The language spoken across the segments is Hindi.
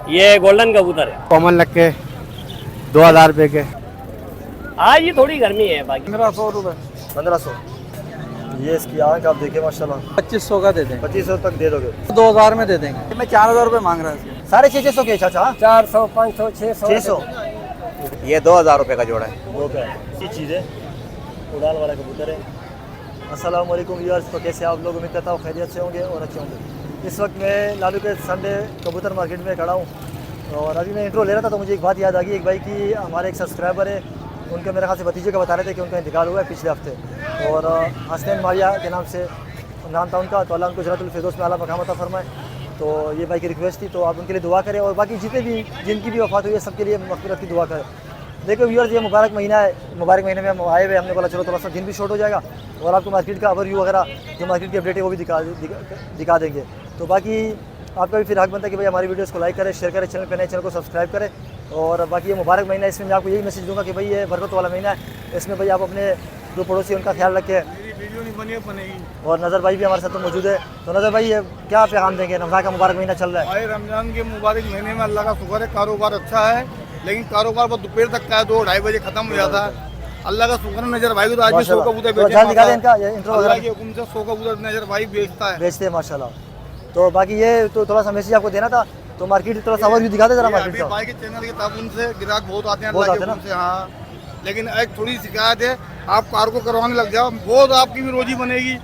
ये गोल्डन कबूतर है। कॉमन लग के 2000 रुपए के। आज ये थोड़ी गर्मी है बाकी। 1500 रुपए। 1500। ये इसकी आंख आप देखिए माशाल्लाह। 2500 का दे देंगे। 2500 तक दे दोगे? 2000 में दे देंगे। मैं 4000 रुपए मांग रहा है। साढ़े 600 के चाचा। 400, 500, 600। ये 2000 रुपए का जोड़ा है। दो का अच्छी चीज़ है। उड़ान वाला कबूतर है। अस्सलाम वालेकुम व्यूअर्स, तो कैसे आप लोग? उम्मीद करता हूँ खैरियत से होंगे और अच्छे होंगे। इस वक्त मैं लालू के संडे कबूतर मार्केट में खड़ा हूँ और अभी मैं इंट्रो ले रहा था तो मुझे एक बात याद आ गई। एक भाई की हमारे एक सब्सक्राइबर है, उनके मेरे ख्याल से भतीजे का बता रहे थे कि उनका इंतकाल हुआ है पिछले हफ्ते और हसनैन माविया के नाम से नाम था उनका। तो अल्लाह उनको जन्नतुल फिरदौस में आला मकाम अता फरमाए। तो ये भाई की रिक्वेस्ट थी, तो आप उनके लिए दुआ करें और बाकी जितने भी जिनकी भी वफ़ात हुई है सबके लिए मग़फ़िरत की दुआ करें। देखो व्यूअर्स, ये मुबारक महीना है, मुबारक महीने में हम आए हुए, हमने बोला चलो थोड़ा सा दिन भी शॉर्ट हो जाएगा और आपको मार्केट का ओवरव्यू वगैरह जो मार्केट की अपडेट है वो भी दिखा देंगे। तो बाकी आपका भी फिर हक बनता है कि भाई हमारी वीडियोस को लाइक करें, शेयर करें, चैनल पर नए चैनल को सब्सक्राइब करें। और बाकी ये मुबारक महीना है, इसमें मैं आपको यही मैसेज दूंगा कि भाई ये बरकत वाला महीना है। इसमें भाई आप अपने जो पड़ोसी उनका ख्याल रखें। वीडियो नहीं बनेगी। और नज़र भाई भी हमारे साथ तो मौजूद है। तो नज़र भाई ये क्या पैगाम देंगे? रमज़ान का मुबारक महीना चल रहा है। भाई रमजान के मुबारक महीने में अल्लाह का शुक्र है, कारोबार अच्छा है, लेकिन कारोबार बहुत दोपहर तक का है, 2-2:30 बजे खत्म हो जाता है। अल्लाह का शुक्र है, नजर भाई को तो आज भी 100 कबूतर बेचे। अल्लाह के हुक्म से 100 कबूतर नजर भाई बेचते हैं माशाल्लाह। तो बाकी ये तो थोड़ा सा मैसेज आपको देना था। तो मार्केट थोड़ा सा ओवरव्यू दिखा दे जरा मार्केट का। भाई के चैनल के ताबून से ग्राहक बहुत आते हैं अल्लाह के हुक्म से। हाँ, लेकिन एक थोड़ी शिकायत है, आप कार को करवाने लग जाओ बहुत आपकी भी रोजी बनेगी।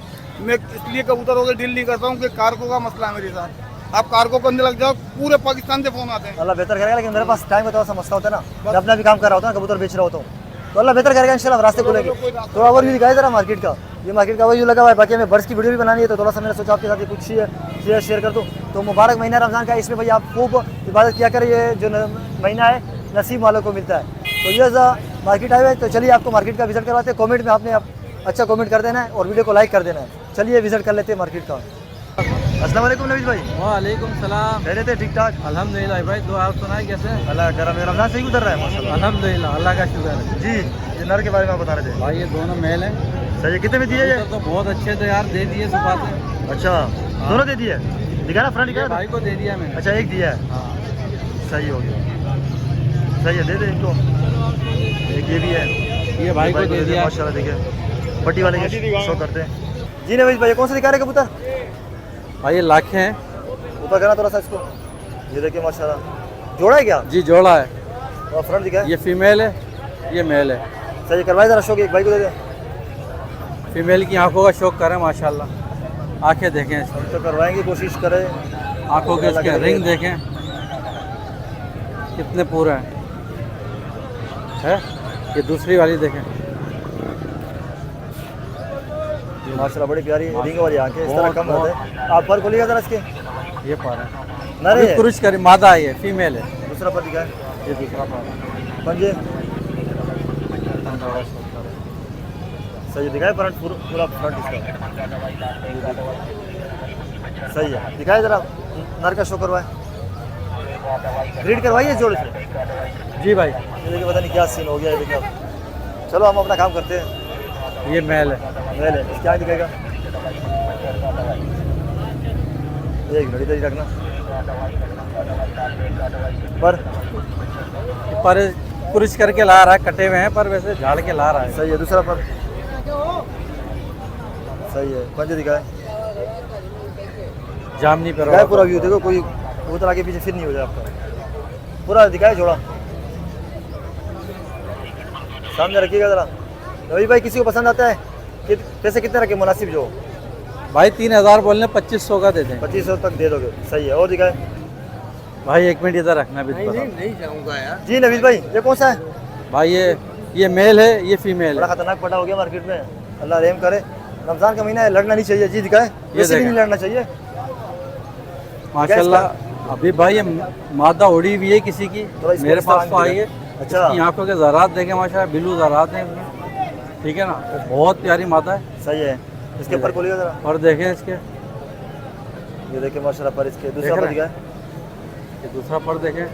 मैं इसलिए कबूतरों से डील नहीं करता हूँ कि कारको का मसला है मेरे साथ। आप कारको करने लग जाओ, पूरे पाकिस्तान से फोन आते हैं। अल्लाह बेहतर करेगा, लेकिन मेरे पास टाइम का थोड़ा सा मसला होता है ना, मैं अपना भी काम कर रहा होता हूँ, कबूतर बेच रहा होता हूँ। तो अल्लाह बेहतर करेगा, इंशाल्लाह रास्ते खुलेंगे। थोड़ा ओवरव्यू दिखाया जरा मार्केट का। ये मार्केट का ओवरव्यू लगा हुआ है। बाकी हमें बर्ड्स की वीडियो भी बनानी है, तो थोड़ा सा मैंने सोचा आपके साथ कुछ शेयर कर दूँ। तो मुबारक महीना रमज़ान का, इसमें भाई आप खूब इबादत किया करें। ये जो महीना है नसीब वालों को मिलता है। तो ये मार्केट आए हुए, तो चलिए आपको मार्केट का विजिट करवाते हैं। कमेंट में आपने अच्छा कमेंट कर देना है और वीडियो को लाइक कर देना है। चलिए विजिट कर लेते हैं मार्केट का। अस्सलाम वालेकुम नवीद भाई। वालेकुम सलाम। पहले थे ठीक ठाक? अल्हम्दुलिल्लाह भाई, दुआ आप सुनाए कैसे? अल्लाह करम है, रमज़ान सही गुजर रहा है माशाल्लाह। अल्हम्दुलिल्लाह, अल्लाह का शुक्र है। जी, ये नर के बारे में आप बता रहे थे भाई ये दोनों मेल हैं। सही है। कितने में दिए ये? तो बहुत अच्छे थे यार, दे दिए सुबह से। अच्छा, दोनों दे दिए? दिखाना फ्रंट दिखाना भाई को दे दिया मैंने। अच्छा, एक दिया है। हाँ। सही हो गया, सही है, दे दे इनको। एक ये भी है, ये भाई को दे दिया माशाल्लाह। देखिए पट्टी वाले के शो करते हैं। जी नवीद भाई, कौन सा दिखा रहे कबूतर? भाई ये लाखे हैं। ऊपर करना थोड़ा सा इसको। ये देखिए माशाल्लाह, जोड़ा है क्या? जी जोड़ा है। और फ्रंट दिखाए। ये फीमेल है, ये मेल है। सही करवाए जरा शो, एक भाई को दे दे। फीमेल की आंखों का शौक करें माशाल्लाह, आंखें देखें इसकी। हम तो करवाएंगे, कोशिश करें। आंखों के इसके रिंग देखें कितने पूरे हैं, है? ये दूसरी वाली देखें माशाल्लाह, बड़ी प्यारी रिंग वाली आंखें। इस तरह कम होते हैं। आप पर खोलिएगा जरा इसके। ये पर है, नरे है? क्रूज करी मादा है, ये फीमेल है। दूसरा पर दिखाए। ये दूसरा पर पंजे सही दिखाए, फ्रंट पूरा फ्रंट इसका सही है। दिखाए जरा नर का शो करवाए, ब्रीड करवाइए जोड़ से। जी भाई। ये देखिए पता नहीं क्या सीन हो गया है। देखिए चलो हम अपना काम करते हैं। ये मेल है। मेल है, क्या दिखेगा? एक घड़ी तरी रखना पर क्रूज करके ला रहा है, कटे हुए हैं पर वैसे झाड़ के ला रहा है। सही है। दूसरा पर सही है। पंजे दिखाए, जामनी पर दिखाए पूरा व्यू। देखो कोई कबूतर आगे पीछे फिर नहीं हो जाए आपका। पूरा दिखाए जोड़ा, सामने रखिएगा जरा। रवि भाई, किसी को पसंद आता है कि पैसे कितने रखे मुनासिब? जो भाई 3000 बोलने, 2500 का दे दें। 2500 तक दे दोगे? सही है। और दिखाए भाई एक मिनट इधर रखना भी। नहीं जाऊंगा यार। जी नवीद भाई, ये कौन सा है? भाई ये मेल है, ये फीमेल बड़ा है। खतरनाक पटा हो गया मार्केट में। अल्लाह रहम करे, रमजान का महीना है, लड़ना नहीं चाहिए। जी दिखाए, वैसे भी नहीं लड़ना चाहिए माशाल्लाह। अभी भाई ये मादा उड़ी हुई है किसी की, मेरे पास तो आई है। अच्छा, इसकी आंखों के ज़रात देखें माशाल्लाह, बिल्लू ज़रात हैं इसमें, ठीक है ना? तो बहुत प्यारी मादा है। सही है। इसके ऊपर खोलिएगा जरा। और देखें इसके, ये देखिए माशाल्लाह पर इसके। दूसरा पर दिखाए। ये दूसरा पर देखें,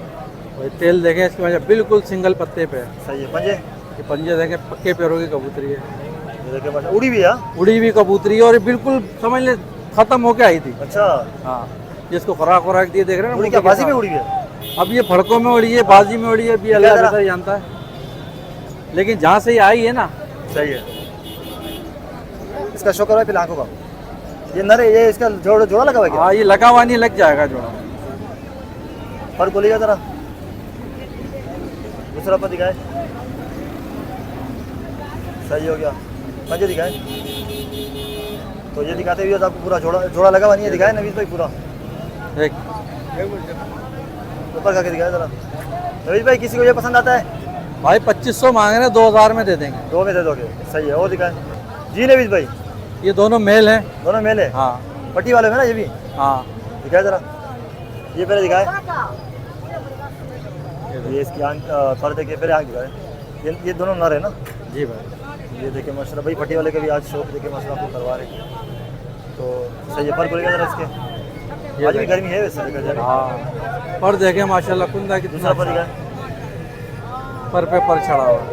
और तेल देखें इसकी वजह बिल्कुल सिंगल पत्ते पे है। सही है। पंजे, ये पंजे देखें, पक्के पैरों की कबूतरी है। ये देखिए माशाल्लाह, उड़ी भी है। उड़ी हुई कबूतरी है और ये बिल्कुल समझ ले खत्म होके आई थी। अच्छा, हाँ, जिसको खुराक दिए देख रहे हैं उड़ी ना, क्या बाजी में उड़ी है? अब ये फड़कों में उड़ी है, बाजी में उड़ी है, अभी अल्लाह जरा। बेहतर जानता है। लेकिन जहाँ से ये आई है ना, सही है। इसका शो करवाए फिर आंखों का। ये नर है, ये इसका जोड़ा लगा हुआ है क्या? हाँ ये लगा हुआ नहीं, लग जाएगा जोड़ा। फर खोलिएगा जरा, दूसरा पर दिखाए। सही हो गया। पंजे दिखाए तो ये दिखाते हुए आपको पूरा जोड़ा लगा हुआ नहीं है, दिखाए नवीस भाई पूरा देख ऊपर करके दिखाए जरा। नवीस भाई किसी को ये पसंद आता है? भाई 2500 मांग रहे हैं, 2000 में दे देंगे। दो में दे दोगे? सही है। और दिखाए जी नवीस भाई। ये दोनों मेल हैं। दोनों मेल है? हाँ पट्टी वाले में ना ये भी? हाँ। दिखाए जरा, ये पहले दिखाए। ये इसकी आंख पर देखिए, पहले आंख दिखाए। ये दोनों नर है ना? जी भाई। ये देखिए माशाल्लाह भाई, पट्टी वाले के भी आज शौक देखिए माशाल्लाह आपको करवा रहे हैं। तो सही है। पर बोलेगा जरा इसके, आज भी गर्मी है वैसे देखा जाए। हाँ पर देखे माशाल्लाह कुंदा दूसरा कितना पर दिखाए। पर पे पर चढ़ा हुआ है।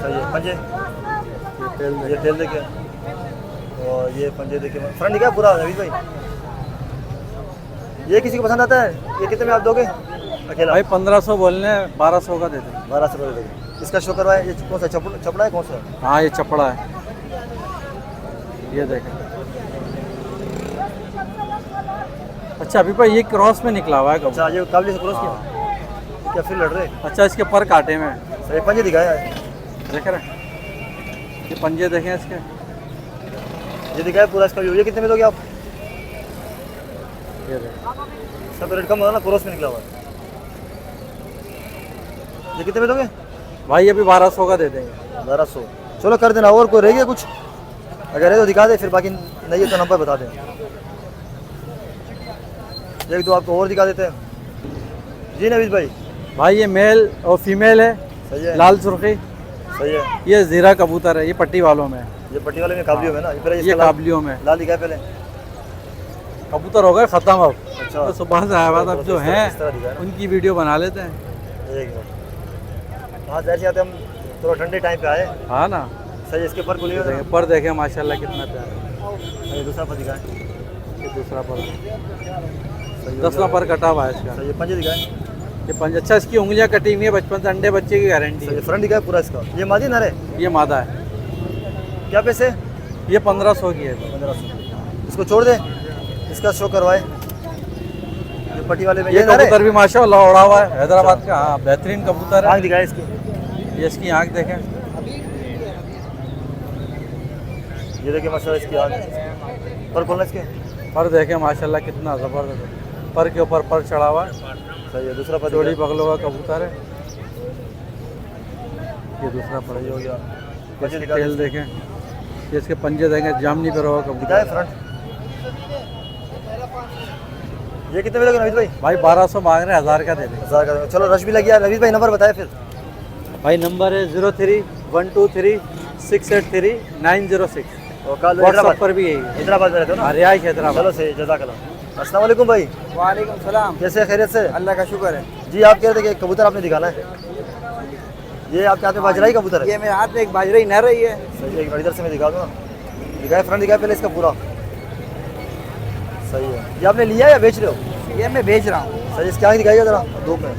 सही है। पंजे, ये तेल देखिए, और ये पंजे देखिए। फ्रंट दिखा पूरा नवीस भाई। ये किसी को पसंद आता है? ये कितने में आप दोगे अकेला? भाई 1500 बोलने, 1200 का दे देंगे। 1200 रुपये दोगे। इसका शो करवाए। ये कौन सा चपड़ा है, कौन सा? हाँ ये चपड़ा है, ये देखें। अच्छा अभी भाई ये क्रॉस में निकला हुआ है कब? अच्छा, ये काबली से क्रॉस किया क्या? फिर लड़ रहे? अच्छा इसके पर काटे में सही। पंजे दिखाया है, देख रहे हैं? ये पंजे देखें इसके। ये दिखाया पूरा इसका व्यू। ये कितने में दोगे आप? ये देखें, इसका तो रेट कम होगा ना, क्रॉस में निकला हुआ है। ये कितने में दोगे? भाई ये भी 1200 का दे देंगे। 1200। चलो कर देना। और कोई रह गया कुछ? अगर है तो दिखा दे, फिर बाकी नहीं है तो नंबर बता दें। एक दो आपको और दिखा देते हैं। जी नवीस भाई। भाई ये मेल और फीमेल है, सही है। लाल सुर्खी। सही है। ये जीरा कबूतर है, ये पट्टी वालों में है। ये पट्टी वाले में काबलियों में ना? ये पहले ये इसका काबलियों में लाल दिखाए पहले। कबूतर हो गए ख़त्म अब। अच्छा। तो सुबह से आया बाद अब जो इस तरह दिखा हैं है। उनकी वीडियो बना लेते हैं। एक मिनट। हाँ जैसे आते हम थोड़ा ठंडे टाइम पे आए। हाँ ना। सही। इसके पर खुली देखें, पर देखें माशाल्लाह कितना प्यारा है। ये दूसरा पर दिखाए। ये दूसरा पर सही 10 पर कटा हुआ है इसका। सही है। पंजे दिखाए। ये पंज अच्छा, इसकी उंगलियां कटी हुई है, बचपन से अंडे बच्चे की गारंटी सही है। है। फ्रंट दिखाए पूरा इसका। ये मादी नर है? ये मादा है। क्या पैसे? ये 1500 की है। 1500। इसको छोड़ दे, इसका शो करवाए। ये पट्टी वाले में ये नर है? कबूतर भी माशाल्लाह उड़ा हुआ है, हैदराबाद का। हाँ बेहतरीन कबूतर है। आँख दिखाए इसकी। ये इसकी आँख देखें। ये देखिए माशाल्लाह इसकी आँख। पर खोलना इसके। पर देखें माशाल्लाह कितना ज़बरदस्त है। पर के ऊपर पर चढ़ा हुआ है। सही है। दूसरा पर जोड़ी दिखाए। बगलों का कबूतर है। ये दूसरा पर सही हो गया। इसके पंजे दिखा तेल देखें, ये इसके पंजे देखें, जामनी पर होगा दिखाए कबूतर। फ्रंट। ये कितने में दोगे नवीस भाई? भाई 1200 मांग रहे हैं, 1000 का दे देंगे। 1000 का दोगे। चलो रश भी लग गया। नवीस भाई नंबर बताए फिर। भाई नंबर है 03-123-683-906। और कल व्हाट्सएप पर भी यही है। हैदराबाद में रहते हो ना? रिहाइश हैदराबाद। चलो सही। जज़ाकल्लाह। अस्सलाम वालेकुम भाई। वालेकुम सलाम। कैसे हैं? खैरियत से? अल्लाह का शुक्र है। जी आप कह रहे थे कि कबूतर आपने दिखाना है। ये आपके हाथ में बाजरा ही कबूतर है? ये मेरे हाथ में एक बाजरा ही नर रही है। सही है। एक बार इधर से मैं दिखा दूँ ना। दिखाए फ्रंट दिखाए पहले इसका पूरा। सही है। ये आपने लिया या बेच रहे हो? ये मैं बेच रहा हूँ। सही। इसकी आँख दिखाइएगा जरा धूप में।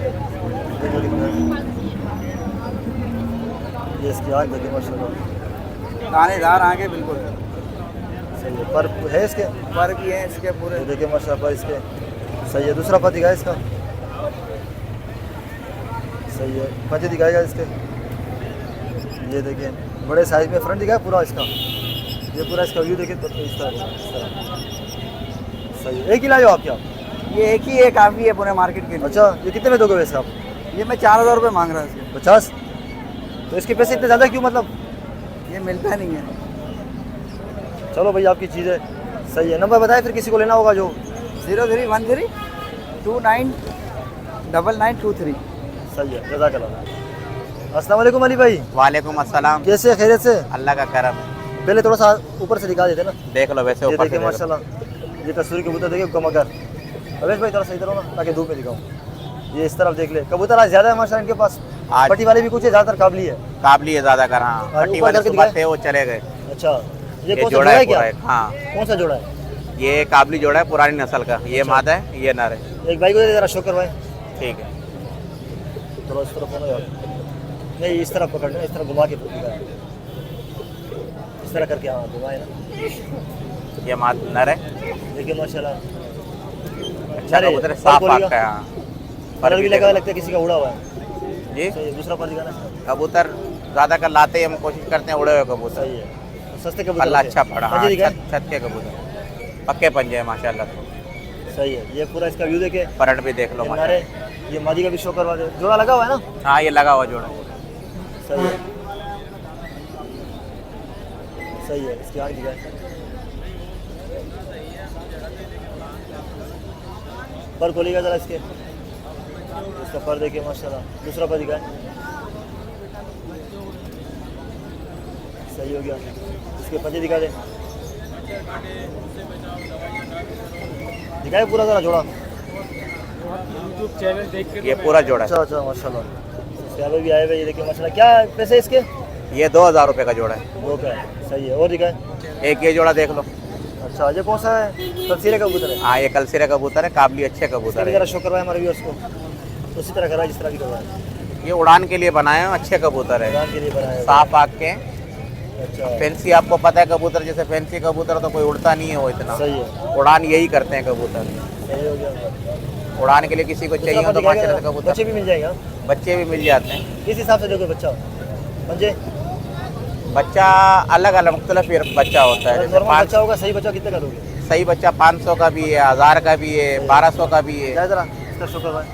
ये इसकी आँख देखिए माशाल्लाह। दानेदार आगे बिल्कुल। सही है। पर है इसके? पर भी है इसके पूरे। ये देखिए माशाल्लाह पर इसके। सही है। दूसरा पर दिखाए इसका। सही है। पंजे दिखाएगा इसके। ये देखिए बड़े साइज में फ्रंट दिखाए पूरा इसका। ये पूरा इसका व्यू देखिए तो इस तरह। सही है। एक ही लाए हो आप क्या? ये एक ही है, काफ़ी है पूरे मार्केट के लिए। अच्छा। ये कितने में दोगे वैसे आप? ये मैं 4000 रुपये मांग रहा हूँ इसके। 50? तो इसके पैसे इतने ज़्यादा क्यों मतलब? ये मिलता नहीं है। चलो भाई आपकी चीज़ है। सही है। नंबर बताए फिर किसी को लेना होगा जो। 0313299923। सही है। जज़ाकल्लाह। अस्सलाम वालेकुम अली भाई। वालेकुम अस्सलाम। कैसे हैं? खैरियत से? अल्लाह का करम। पहले थोड़ा सा ऊपर से दिखा देते ना। देख लो वैसे ये ऊपर देखिए से देख लो। माशाल्लाह। ये कसूरी कबूतर देखिए कमकर। अवेश भाई थोड़ा सही तरह ना ताकि धूप में दिखाऊं। ये इस तरफ देख ले। कबूतर आज ज़्यादा है माशाल्लाह इनके पास। आज- पट्टी वाले भी कुछ है, ज़्यादातर काबली है। काबली है ज्यादा कर। हाँ हाँ, पट्टी ऊपर वाले करके सुबह दिखाए। थे वो चले गए। अच्छा। ये ये कौन सा जोड़ा जोड़ा है है क्या? पूरा एक। हाँ कौन सा जोड़ा है? ये काबली जोड़ा है पुरानी नस्ल का। ये मादा है, ये नर है। एक भाई को दे जरा शो करवाएं। ठीक है। थोड़ा इस तरफ होना यार, नहीं इस तरफ पकड़ना, इस तरफ घुमा के दिखाए, इस तरह करके हाँ घुमाए ना। ये नर है, देखिए माशाल्लाह अच्छा नर है, कबूतर है, पर साफ बोलिएगा। आँख का है। हाँ। कलर भी लगा, लगता है किसी का उड़ा हुआ है। जी सही है, दूसरा पर दिखाना। कबूतर ज़्यादा कर लाते हैं, हम कोशिश करते हैं उड़े हुए कबूतर। सही है, सस्ते कबूतर अल्लाह होते अच्छा हैं। पड़ा। पंजे हाँ, दिखाए। छत के कबूतर पक्के पंजे हैं माशाल्लाह। सही है, ये पूरा इसका व्यू देखे। परट भी देख लो ये माशाल्लाह। नारे, ये मादी का भी शो करवा दे, जोड़ा लगा हुआ है ना। हाँ ये लगा हुआ जोड़ा। सही है, सही है, इसकी आँख दिखाए। पर खोलिएगा जरा इसके, इसका पर देखिए माशाल्लाह। दूसरा पर दिखाए, सही हो गया। इसके पंजे दिखा दे, दिखाए पूरा जरा जोड़ा। ये पूरा जोड़ा है। अच्छा अच्छा माशाल्लाह, सब्सक्राइबर भी आए हुए, ये देखिए माशाल्लाह। क्या पैसे इसके? ये 2000 रुपये का जोड़ा है। वो क्या है, सही है। और दिखाए। एक ये जोड़ा देख लो। अच्छा, ये कौन सा है? तफसीरे कबूतर है। हाँ ये कलसिरे कबूतर है, काबली अच्छे इसका कबूतर भी है। जरा शो करवाए हमारे व्यूअर्स को, उसी तरह करवाए जिस तरह भी करवाए। ये उड़ान के लिए बनाए हैं, अच्छे कबूतर है, उड़ान के लिए बनाया है। साफ आँख के। अच्छा, फैंसी आपको पता है कबूतर, जैसे फैंसी कबूतर तो कोई उड़ता नहीं है वो इतना। सही है, उड़ान यही करते हैं कबूतर। सही हो गया। उड़ान के लिए किसी को चाहिए दूसरा हो तो पर दिखाएगा, माशाल्लाह से कबूतर बच्चे भी मिल जाएगा। बच्चे भी मिल जाते हैं। किस हिसाब से दोगे बच्चा? पंजे बच्चा अलग अलग मुख्तलिफ बच्चा होता है। जैसे नॉर्मल 5 बच्चा होगा, सही बच्चा कितने का दोगे? सही बच्चा 500 का भी है, 1000 का भी है, 1200 का भी है। क्या जरा इसका शो करवाए।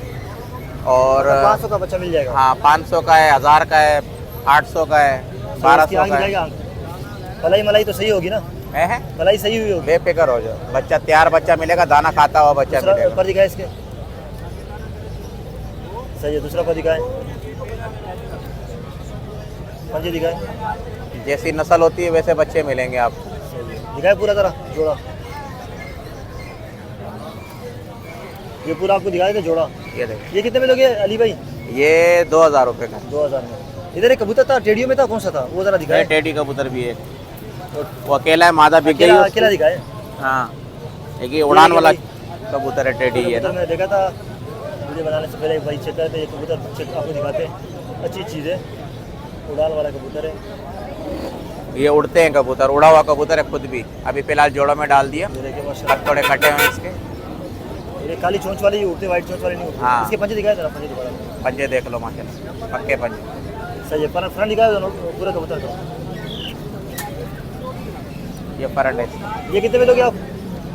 और 500 का बच्चा मिल जाएगा। हाँ 500 का है, 1000 का है, 800 का है, सही, इसकी 1200 आँख का है। दिखाएगा। पलाई मलाई तो सही होगी ना? है पलाई सही हुई होगी। बेफिक्र हो जाओ, बच्चा तैयार बच्चा मिलेगा, दाना खाता हुआ बच्चा दूसरा मिलेगा। पर दिखाए इसके, सही है। दूसरा पर दिखाए, पंजे दिखाए, जैसी नस्ल होती है वैसे बच्चे मिलेंगे आपको। सही है। दिखाए पूरा जरा जोड़ा, ये पूरा आपको दिखाए थे जोड़ा। ये देखो, ये कितने में लोगे अली भाई? ये 2000 रुपये का 2000 में। इधर एक कबूतर था, टेडियो में था, कौन सा था वो जरा है। दिखाए। टेडी कबूतर भी है, वो अकेला है, मादा बिक गई अकेला उसकी। अकेला दिखाए। हाँ एक ये उड़ान वाला देखिए कबूतर है, टेडी है कबूतर ना। मैंने देखा था वीडियो बनाने से पहले, एक भाई चेक करते, ये कबूतर चेक आपको दिखाते, अच्छी चीज़ है। उड़ान वाला कबूतर है, ये उड़ते हैं कबूतर, उड़ा हुआ कबूतर है खुद भी। अभी फिलहाल जोड़ों में डाल दिया, ये देखिए माशाल्लाह। अब थोड़े कटे हुए हैं इसके। ये काली चोंच वाली ही उड़ते, वाइट चोंच वाली नहीं उड़ती। हाँ। इसके पंजे दिखाए जरा, पंजे दिखाए। पंजे देख लो माशाल्लाह, पक्के पंजे। सही है, पर फ्रंट दिखाए दोनों पूरे कबूतर का। ये परट है, ये कितने में दोगे आप?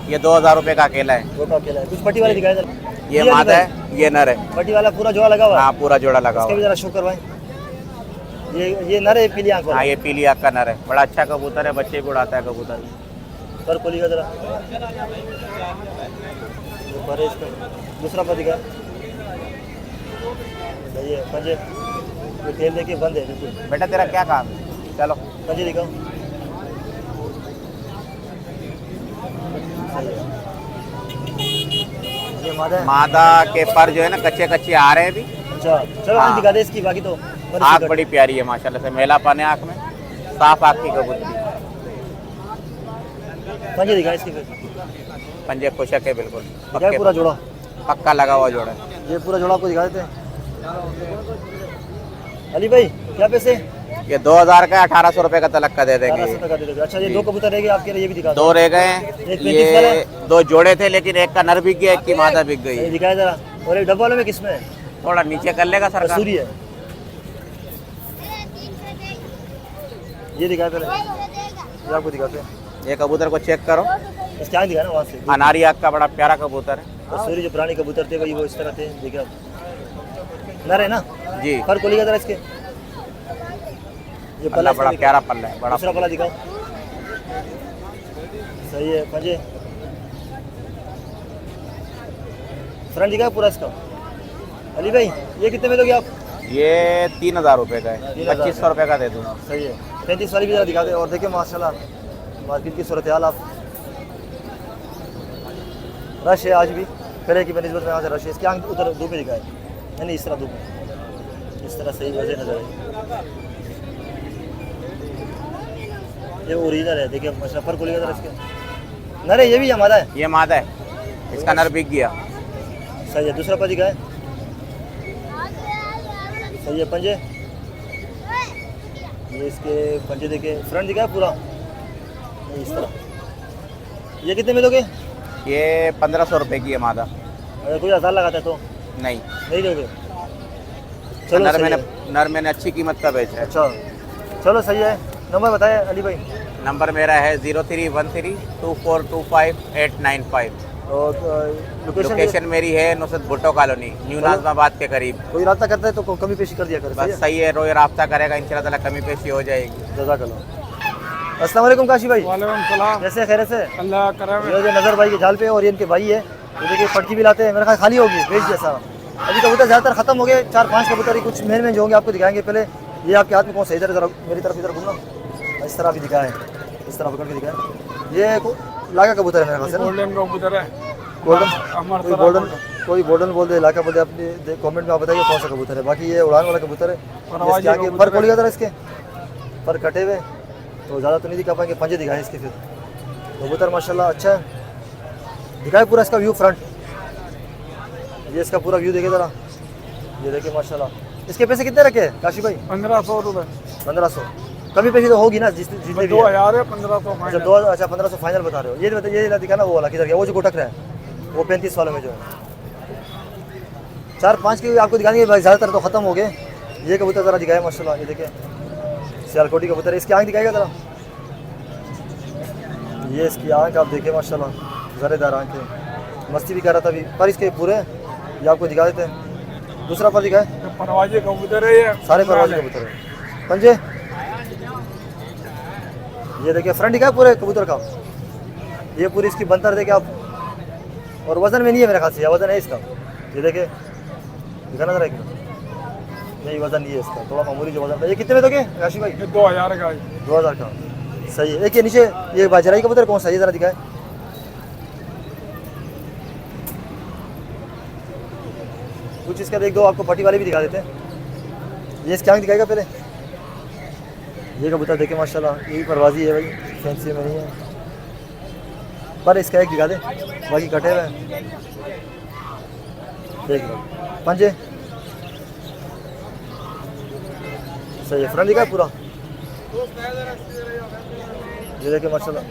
ये 2000 रुपये का अकेला है। वो का अकेला है। कुछ पट्टी वाले दिखाए जरा। ये मादा है, ये नर है। पट्टी वाला पूरा जोड़ा लगा हुआ है। हाँ पूरा जोड़ा लगा इसका हुआ भी है। जरा शो करवाएं। ये नर है, पीली आंख वाला। हाँ ये पीली आँख का नर है, बड़ा अच्छा कबूतर है, बच्चे भी उड़ाता है कबूतर। पर खोलिएगा जरा, ये पर है इसका। दूसरा पर दिखाए, सही है। पंजे ये तेल देखिए बंद है बिल्कुल। बेटा तेरा क्या काम है? चलो पंजे दिखाओ, सही है। ये मादा है। मादा के पर जो है ना कच्चे कच्चे आ रहे हैं अभी। अच्छा चलो आँख हाँ। दिखा दे इसकी, बाकी तो पर आँख इसकी बड़ी प्यारी है माशाल्लाह से, मेलापन है आँख में, साफ आँख की कबूतरी। पंजे दिखाए इसकी फिर। पंजे खुशक है बिल्कुल, दिखाए पक्के पूरा जोड़ा, पक्का लगा हुआ जोड़ा है। ये पूरा जोड़ा आपको दिखा देते हैं। अली भाई क्या पैसे? ये 2000 का 1800 रुपये का तलक का दे देंगे। 1800 का दे दोगे। अच्छा ये दो कबूतर रह गए आपके लिए, ये भी दिखा दो। 2 रह गए हैं, एक 35 वाला ये है। 2 जोड़े थे, लेकिन एक का नर बिक गया, एक की मादा बिक गई ये है। दिखाए जरा। और एक डब्बा वाले में किसमें है? थोड़ा नीचे कर लेगा सरकार। कसूरी है। ये दिखाए पहले, ये आपको दिखाते हैं। ये कबूतर को चेक करो, इसके आँख दिखाए ना वहाँ से। अनारी आँख का बड़ा प्यारा कबूतर है। कसूरी जो पुराने कबूतर थे वही वो इस तरह थे, देखिए आप। नर है ना? जी पर खोलिएगा जरा इसके। ये पल्ला इसका बड़ा दिखाओ। प्यारा पल्ला है, बड़ा दूसरा पला दिखाओ, सही है। पंजे फ्रंट दिखाए पूरा इसका। अली भाई ये कितने में दोगे आप? ये 3000 रुपये का है, 3000 2500 रुपये का दे दूँगा। सही है। 35 वाली भी जरा दिखा दे। और देखिए माशाल्लाह मार्केट की सूरत हाल, आप रश है आज भी, पहले की बनस्बत में आज रश है। इसकी आँख उधर धूप में दिखाए, नहीं इस तरह धूप, इस तरह सही वजह नजर आई। ये ओरिजिनल है, देखिए माशाल्लाह। पर खोलिएगा जरा इसके। नर है, ये भी हमारा है। ये मादा है, इसका नर बिक गया। सही है। दूसरा पर दिखाए, सही है। पंजे, ये इसके पंजे देखे, फ्रंट दिखा है पूरा नहीं इस तरह। ये कितने में दोगे? ये 1500 रुपये की है मादा। अगर कोई 1000 लगाता है तो नहीं, नहीं दोगे? चलो नर सही मैंने है। नर मैंने अच्छी कीमत का बेचा है। अच्छा चलो सही है। नंबर बताए अली भाई। नंबर मेरा है 03132425 और लोकेशन मेरी है नुसरत भुट्टो कॉलोनी, न्यू नाज़माबाद के करीब। कोई रास्ता करता है तो कमी पेशी कर दिया कर। बस सही है, रोज राब्ता करेगा इंशाल्लाह ताला कमी पेशी हो जाएगी। जज़ाकल्लाह। अस्सलाम वालेकुम काशी भाई, वालेकुम सलाम। कैसे खैरियत से? अल्लाह करम। ये जो नज़र भाई के जाल पे और ये इनके भाई है, ये देखिए पटकी भी लाते हैं, मेरे ख्याल खाली होगी बेच जैसा। अभी कबूतर ज़्यादातर ख़त्म हो गए, 4-5 कबूतर ही कुछ मेन जो होंगे आपको दिखाएंगे। पहले ये आपके हाथ में कौन सा, इधर ज़रा मेरी तरफ इधर घूमना, इस तरह भी दिखाएं, इस तरह पकड़ के दिखाएं। ये लागा कबूतर है मेरे ख्याल से ना, गोल्डन कबूतर है। गोल्डन, अमर कोई गोल्डन, कोई गोल्डन बोल दे, इलाका बोल दे, अपने कमेंट में आप बताइए कौन सा कबूतर है। बाकी ये उड़ान वाला कबूतर है, इसके आगे पर खोलिएगा जरा, इसके पर कटे हुए तो ज़्यादा तो नहीं दिखा पाएंगे, पंजे दिखाएं इसके। फिर कबूतर माशाल्लाह अच्छा है, दिखाए पूरा इसका व्यू फ्रंट, ये इसका पूरा व्यू देखे ज़रा, ये देखिए माशाल्लाह। इसके पैसे कितने रखे हैं काशी भाई? 1500 रुपये। 1500 कमी पेशी तो होगी ना जितने भी है। 2000 है, 1500 अच्छा 2, अच्छा 1500 फाइनल बता रहे हो। ये बताइए, ये दिखाना वो वाला किधर गया, वो जो गोटक रहा है वो 35 वालों में जो है। 4-5 के आपको दिखाएंगे भाई, ज़्यादातर तो ख़त्म हो गए। ये कबूतर ज़रा दिखाए माशाल्लाह, ये देखिए सियालकोटी कबूतर है, इसकी आँख दिखाएगा ज़रा, ये इसकी आँख आप देखें माशाल्लाह, ज़रेदार आँखें, मस्ती भी कर रहा था अभी। पर इसके पूरे ये आपको दिखा देते हैं। दूसरा पर दिखाए, परवाजी कबूतर है ये, सारे परवाज़ी कबूतर है। पंजे, ये देखिए फ्रंट दिखाए पूरे कबूतर का, ये पूरी इसकी बनतर देखे आप। और वज़न में नहीं है मेरे ख्याल से, या वज़न है इसका, ये देखिए दिखाना ज़रा एक मिनट। नहीं वज़न नहीं है इसका, थोड़ा मामूली जो वज़न है। ये कितने में दोगे राशि भाई? ये 2000 का है। 2000 का, सही है। एक ये नीचे ये बाजराई कबूतर कौन सा है, ये ज़रा दिखाए। कुछ इसका देख दो, आपको पट्टी वाले भी दिखा देते हैं। ये इसकी आँख दिखाएगा पहले, ये कबूतर देखे माशाल्लाह, यही परवाजी है भाई, फैंसी में नहीं है। पर इसका एक दिखा दे, बाकी कटे हुए हैं। देख लो पंजे, सही है। फ्रंट दिखा है पूरा, ये देखे माशाल्लाह।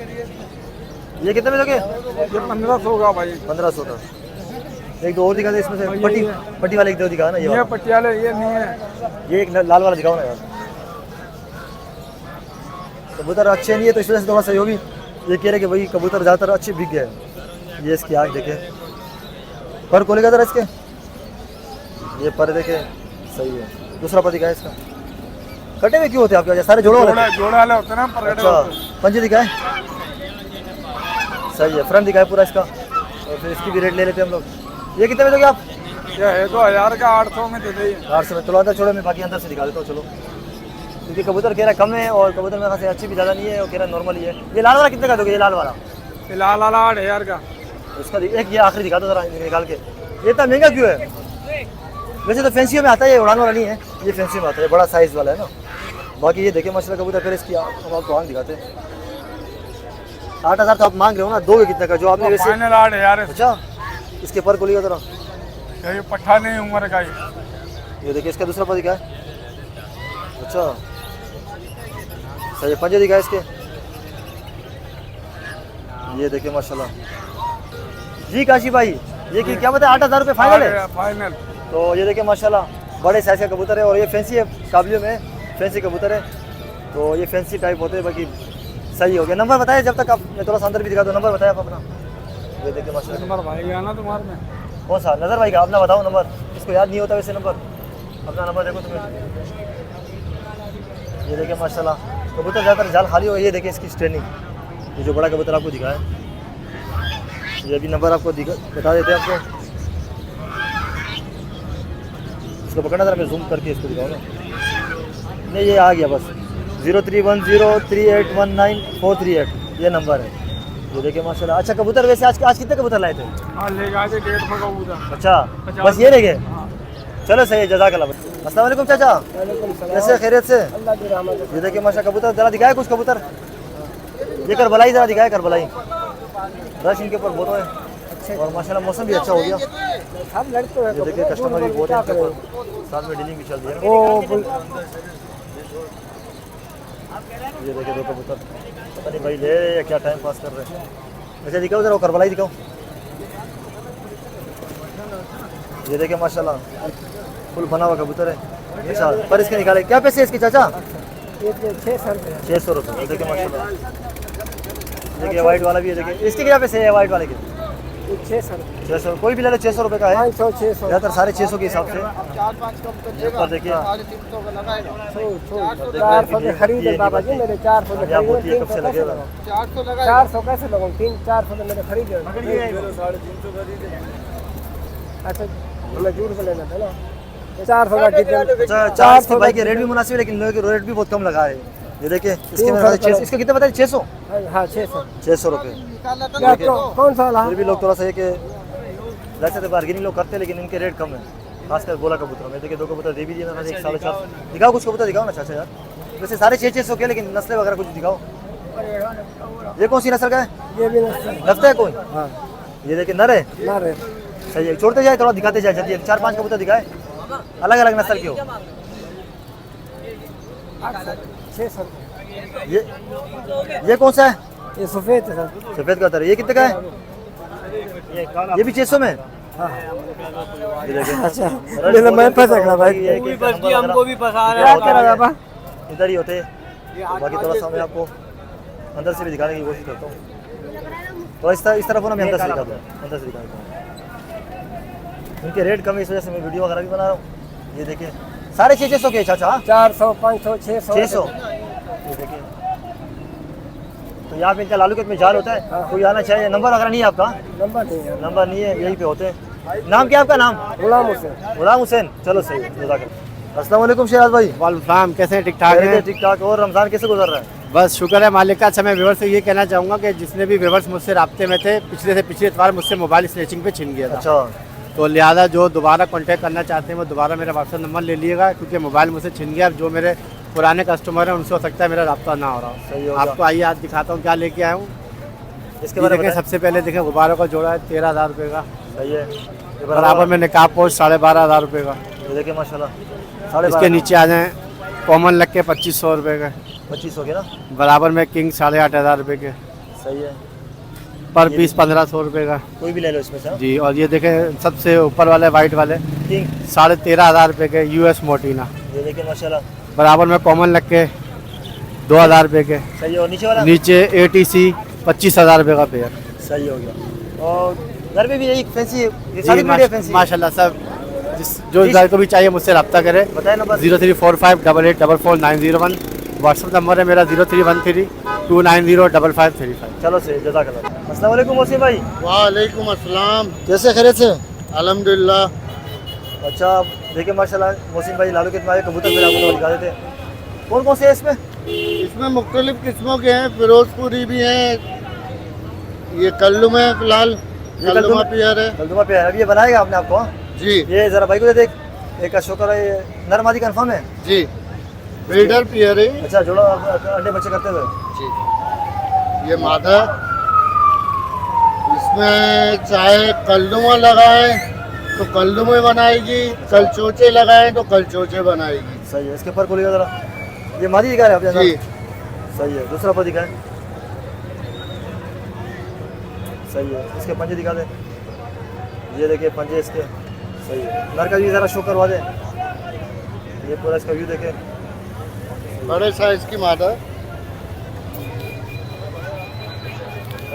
ये कितने में दोगे? ये 1500 का भाई। 1500 का। एक दो और दिखा दे इसमें से, पट्टी वाले एक दो दिखा ना, ये वाला। पटियाला ये नहीं है। ये एक लाल वाला दिखाओ ना यार। कबूतर अच्छे नहीं है तो इस वजह से थोड़ा सही होगी। ये कह रहे कि भाई कबूतर ज़्यादातर अच्छे बिक गए। ये इसकी आँख देखे, पर खोलेगा जरा इसके, ये पर देखे, सही है। दूसरा पर दिखाए इसका, कटे हुए क्यों होते हैं आपके वजह? सारे जोड़ों वाले जोड़ा होते हैं ना, पर अच्छा। पंजे दिखाए, सही है। फ्रंट दिखाए पूरा इसका, और फिर इसकी भी रेट ले लेते हैं हम लोग। ये कितने में दोगे आप? ये है 2000 का, 800 में दे दे। 800 में। चलो अंदर छोड़ो, मैं बाकी अंदर से दिखा देता हूँ। चलो, क्योंकि कबूतर कह रहा है कम है और कबूतर मेरे ख्याल से अच्छी भी ज़्यादा नहीं है, और कह रहा है नॉर्मल ही है। ये लाल वाला कितने का दोगे? ये लाल वाला फिलहाल वाला 8000 का। उसका एक ये आखिरी दिखा दो जरा निकाल के। ये इतना महंगा क्यों है? वैसे तो फैंसी में आता है, ये उड़ान वाला नहीं है, ये फैंसी में आता है, बड़ा साइज़ वाला है ना। बाकी ये देखे माशाल्लाह कबूतर, फिर इसकी हम आपको आँख दिखाते हैं। 8000 तो आप मांग रहे हो ना, दोगे कितने का जो आपने? वैसे फाइनल 8000 है। अच्छा, इसके पर खोलिएगा जरा, ये पट्ठा नहीं उम्र का ही। ये देखिए इसका दूसरा पर दिखा है। अच्छा सही है। पंजे दिखा है इसके, ये देखिए माशाल्लाह। जी काशी भाई, ये कि क्या बताया, 8000 रुपये फाइनल है? फाइनल। तो ये देखिए माशाल्लाह, बड़े साइज का कबूतर है, और ये फैंसी है, काबलियों में फैंसी कबूतर है, तो ये फैंसी टाइप होते हैं। बाकी सही हो गया। नंबर बताया जब तक आप, मैं थोड़ा सा अंदर भी दिखा दो, नंबर बताया आप अपना। ये देखिए माशाल्लाह, नंबर भाई गया ना तुम्हारे में? कौन सा? नज़र भाई का अपना बताओ नंबर, इसको याद नहीं होता वैसे नंबर, अपना नंबर देखो तुम्हें। ये देखिए माशाल्लाह कबूतर ज़्यादातर जाल खाली हो। ये देखिए इसकी स्ट्रेनिंग, ये जो बड़ा कबूतर आपको दिखा है, ये भी नंबर आपको बता देते हैं आपको। इसको पकड़ना जरा, मैं जूम करके इसको दिखाऊँ ना। नहीं ये आ गया बस, 0310381943 ये नंबर है। ये देखिए माशाल्लाह। अच्छा कबूतर वैसे आज कितने कबूतर लाए थे? हाँ ले गए थे 150 कबूतर। अच्छा बस ये ले गए? चलो सही है, जज़ाकल्लाह। अस्सलाम वालेकुम चाचा, कैसे खैरियत से? ये देखिए माशा कबूतर जरा दिखाए कुछ कबूतर। ये करबलाई जरा दिखाए, करबलाई रश इनके ऊपर बहुत है। और माशाल्लाह मौसम भी अच्छा हो गया। सब लड़के हैं ये देखिए कस्टमर भी बहुत है इनके ऊपर, साथ में डीलिंग भी चल रही है। ये देखिए दो कबूतर, पता नहीं भाई ले रहे हैं या क्या टाइम पास कर रहे हैं। अच्छा दिखाओ जरा, करबलाई दिखाओ। ये देखिए माशाल्लाह फुल बना हुआ कबूतर है। अच्छा पर इसके निकाले क्या पैसे इसके चाचा? 600 रुपये। देखिए माशाल्लाह, देखिए वाइट वाला भी है। देखिए इसके क्या पैसे है वाइट वाले के? 600। कोई भी ले लो 600 रुपये का है। 500 ज़्यादातर 650 के हिसाब से। पर देखिए 400 में खरीदे बाबा जी मेरे 400 में यहाँ बहुत ही कब से लगे हुए हैं। 400 कैसे लगाऊं? 400 में मैंने खरीदे। अच्छा हमें झूठ में लेना था ना। 400 का कितना? अच्छा 400 भाई के रेट भी मुनासिब है, लेकिन लोगों के रेट भी बहुत कम लगा है। ये देखिए इसके में 600, इसका कितना बताया? 600। हाँ 600 रुपये। कौन सा वाला? फिर भी लोग थोड़ा सा ये कि वैसे तो बार्गेनिंग लोग करते हैं, लेकिन इनके रेट कम है, खासकर गोला कबूतर में। देखिए दो कबूतर दे भी दिए मैंने, 450। दिखाओ कुछ कबूतर दिखाओ ना चाचा यार। वैसे 650 के, लेकिन नस्लें वगैरह कुछ दिखाओ। ये कौन सी नस्ल का है? ये भी लगता है कोई? हाँ ये देखिए नर है। ना रे सही है, छोड़ते जाए थोड़ा दिखाते जाए जल्दी। 4-5 कबूतर दिखाए, अलग अलग नस्ल के हो। 600। ये कौन सा है? ये सफेद है सर। सफेद का तर, ये कितने का है? ये भी 600 में। हाँ ये देखिए अच्छा मैं फंस गया भाई। हमको भी फंसा क्या करा बाबा? इधर ही होते हैं। बाकी थोड़ा सा मैं आपको अंदर से भी दिखाने की कोशिश करता हूँ। तो इस तरफ हो ना, मैं अंदर से दिखा दूँ, अंदर से दिखा देता हूँ। इनके रेट कम है, इस वजह से मैं वीडियो वगैरह भी बना रहा हूँ। ये देखिए 650 के चाचा। 400 500 600। ये देखिए, तो यहाँ पे इनका लालूकेट में जाल होता है। कोई आना चाहिए। नंबर वगैरह नहीं है आपका? नंबर नहीं है। नंबर नहीं है, यहीं पे होते हैं। नाम क्या आपका? नाम गुलाम हुसैन। गुलाम हुसैन। चलो सही है, अस्सलाम वालेकुम शहराज भाई। वालेकुम, कैसे हैं? ठीक ठाक हैं? ठीक ठाक। और रमज़ान कैसे गुजर रहा है? बस शुक्र है मालिक का। अच्छा मैं व्यूअर्स से ये कहना चाहूँगा कि जितने भी व्यूअर्स मुझसे राब्ते में थे, पिछले से पिछले इतवार मुझसे मोबाइल स्नैचिंग पे छिन गया था। अच्छा तो लिहाजा जो दोबारा कांटेक्ट करना चाहते हैं वो दोबारा मेरा व्हाट्सएप नंबर ले लिएगा, क्योंकि मोबाइल मुझसे छिन गया। जो मेरे पुराने कस्टमर हैं उनसे हो सकता है मेरा रब्ता ना हो रहा हो। सही होगा। आपको आइए आज दिखाता हूँ क्या लेके आया हूँ। इसके बारे में देखें, सबसे पहले देखें गुब्बारों का जोड़ा है 13,000 रुपये का। सही है। बराबर में निकाब पोस्ट 12,500 रुपये का। ये देखिए माशाल्लाह। इसके नीचे आ जाएँ कॉमन लग के 2500 रुपये का। 2500 के ना। बराबर में किंग 8,500 रुपये के। सही है। पर पीस 1500 रुपये का कोई भी ले लो इसमें से। जी। और ये देखें सबसे ऊपर वाले वाइट वाले किंग 13,500 रुपये के US मोटीना। ये देखिए माशाल्लाह। बराबर में कॉमन लग के 2,000 रुपये के। सही है। और नीचे वाला? नीचे ATC 25,000 रुपये का पेयर। सही हो गया। और घर में भी यही फैंसी है, ये सारी ब्रीड है फैंसी। माशाल्लाह सब जो घर को भी चाहिए मुझसे रब्ता करे। बताए नंबर। 034588889001। व्हाट्सअप नंबर है मेरा 031329055535। चलो सही, जज़ाकल्लाह। अस्सलाम वालेकुम मोहसिन भाई। वालेकुम अस्सलाम। कैसे खैरियत से? अल्हम्दुलिल्लाह। अच्छा देखिए माशाल्लाह मोहसिन भाई लालूकेट में आए कबूतर फिर आपको दिखा देते। कौन कौन से है इसमें? इसमें मुख्तलिफ किस्मों के हैं, फिरोजपुरी भी हैं, ये कल्लू में फिलहाल कल्लुमा पियर है। कल्लुमा पे है। अभी ये बनाएगा आपने आपको? जी ये जरा भाई को दे दे। एक का शोकर है, ये नर मादी कंफर्म है? जी, ब्रीडर पियर है। अच्छा जोड़ा अंडे बच्चे करते हुए। जी, ये मादा। इसमें चाहे कल्लुमा लगाए तो कल्लुमे बनाएगी, कल चोचे लगाए तो कल चोचे बनाएगी। सही है। इसके पर खोलिएगा जरा। ये मादी दिखा रहे हैं आप? जी सही है। दूसरा पर दिखाएं। सही है। इसके पंजे दिखा दे। ये देखिए पंजे इसके। सही है। नर का भी ज़रा शो करवा दे। ये पूरा इसका व्यू देखे। बड़े साइज की मादा।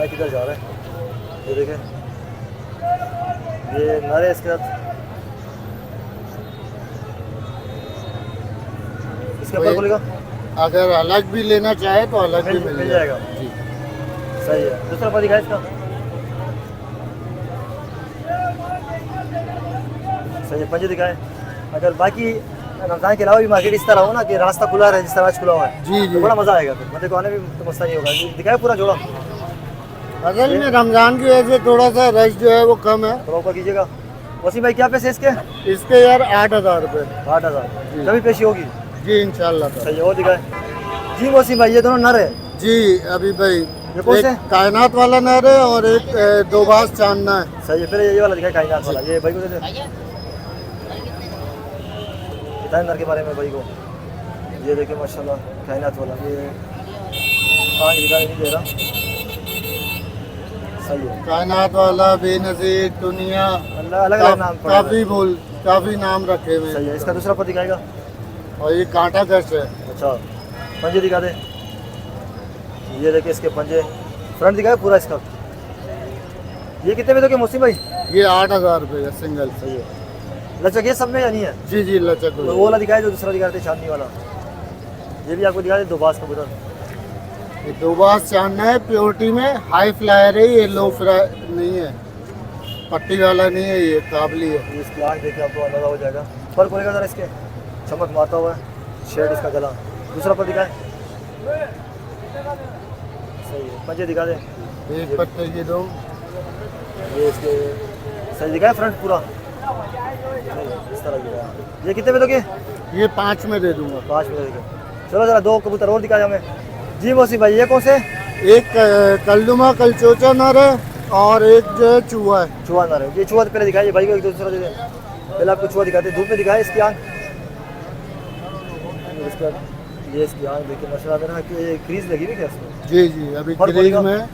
किधर जा रहा है? ये देखे। ये नर है इसके साथ। इसके ऊपर खोलेगा। अगर अलग भी लेना चाहे तो अलग भी मिल जाएगा। जी सही है। दूसरा पर दिखाए इसका। सही है। पंजे दिखाए। अगर बाकी रमज़ान के अलावा भी मार्केट इस तरह हो ना कि रास्ता खुला है, जिस तरह आज खुला हुआ है, जी जी, तो बड़ा मज़ा आएगा। फिर मतलब को आने में तो मस्ता नहीं होगा। दिखाए पूरा जोड़ा। असल में रमज़ान की वजह से थोड़ा सा रश जो है वो कम है। थोड़ा ऊपर कीजिएगा। वसीम भाई क्या पैसे इसके? इसके यार 8,000 रुपये। 8,000। कभी पेशी होगी? जी इंशाल्लाह। सही है। और दिखाए। जी वसीम भाई ये दोनों नर है? जी अभी भाई ये कौन से एक कायनात वाला नर है और एक दोबास चांदना है। सही है। फिर ये वाला दिखाए कायनात वाला, ये भाई को दे दे, बताएं नर के बारे में भाई को। ये देखिए माशाल्लाह कायनात वाला, ये आँख दिखाई नहीं दे रहा। सही है। कायनात वाला, बेनजीर, दुनिया, अलग अलग नाम पड़े हुए हैं। काफी नाम रखे हुए सही है। हैं। इसका दूसरा पर दिखाएगा। और ये कांटा कश है। अच्छा पंजे दिखा दे। ये देखिए इसके पंजे, फ्रंट दिखाए पूरा इसका। ये कितने में दोगे मोहसिन भाई? ये 8,000 रुपये का सिंगल। सही है। लचक ये सब में या नहीं है? जी जी लचक तो वो वाला दिखाए जो दूसरा दिखा रहे थे चांदनी वाला, ये भी आपको दिखा दे। दोबास कबूतर, ये दोबास चांदना है, प्योरिटी में हाई फ्लायर है, ये लो फ्लायर नहीं है, पट्टी वाला नहीं है, ये काबली है। ये इसकी आँख देखे आपको अंदाजा हो जाएगा। पर खोलेगा ज़रा इसके, चमक मारता हुआ शेड इसका गला। दूसरा पर दिखाए। सही है। पंजे दिखा दे। एक पत्ते की दो। ये इसके सही दिखाए, फ्रंट पूरा इस तरह दिखाया। ये कितने में दोगे? ये 5 में दे दूंगा। 5 में दोगे। चलो ज़रा दो कबूतर और दिखाए हमें। जी मोहसिन भाई ये कौन से? एक कलनुमा कलचोचा नर है और एक जो है चूहा है। चूहा नर है। ये चूहा पहले दिखाइए भाई को, एक दूसरा दे दे। पहले आपको चूहा दिखाते, धूप में दिखाए इसकी आँख। इसका ये इसकी आँख देखिए माशाल्लाह, मेरा कि क्रीज लगी हुई क्या इसमें? जी जी अभी और क्रीज बोलेगा? में।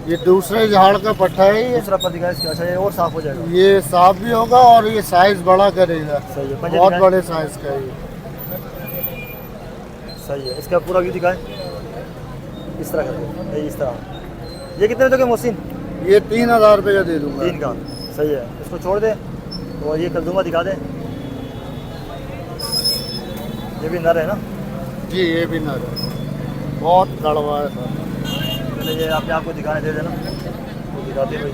ये दूसरे झाड़ का पट्टा है ये। दूसरा पर दिखाए इसका। अच्छा ये और साफ हो जाएगा। ये साफ भी होगा और ये साइज बड़ा करेगा। सही है। पंजे बहुत दिखाए। बड़े साइज का है ये। सही है। इसका पूरा व्यू दिखाए इस तरह करके, इस तरह। ये कितने में दोगे मोहसिन? ये 3,000 रुपये का दे दूंगा। 3 का। सही है। इसको छोड़ दे और ये कद्दूमा दिखा दे। ये भी नर है ना? जी ये भी नर है, बहुत कड़वा है। पहले ये अपने आपको दिखाने दे देना, तो दिखाते हैं भाई।